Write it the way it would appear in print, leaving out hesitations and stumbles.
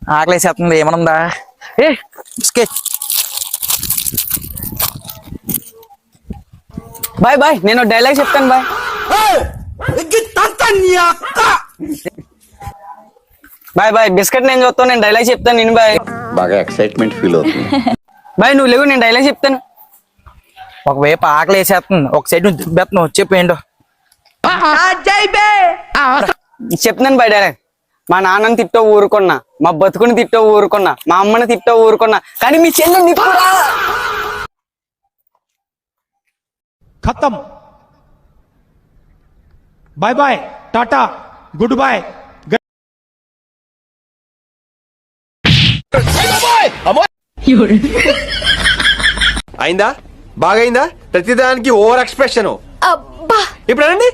ఆకలేసేస్తుంది ఏమనుందా ఏ sketch bye bye నేను dialogue చెప్తాను bye bye bye biscuit నేను చూస్తాను నేను డైలాగ్ చెప్తాను నేను బాయ్ బాగా ఎక్సైట్మెంట్ ఫీల్ అవుతుంది బాయ్ నువ్వు లేవు నేను డైలాగ్ చెప్తాను ఒకవైపు ఆకలి వేసేస్తుంది ఒక సైడ్ నువ్వు దుబ్బెత్తున్నావు చెప్పు ఏంటో చెప్తున్నాను బాయ్ డైలాగ్ మా నాన్నని తిట్టో ఊరుకున్నా మా బతుకుని తిట్టో ఊరుకున్నా మా అమ్మని తిట్టో ఊరుకున్నా కానీ మీ చెల్లి నిప్పురా खत्म बाय बाय टाटा गुड बाय అయిందా బాగైందా ప్రతిదానికి ఓవర్ ఎక్స్ప్రెషన్ ఇప్పుడు అనండి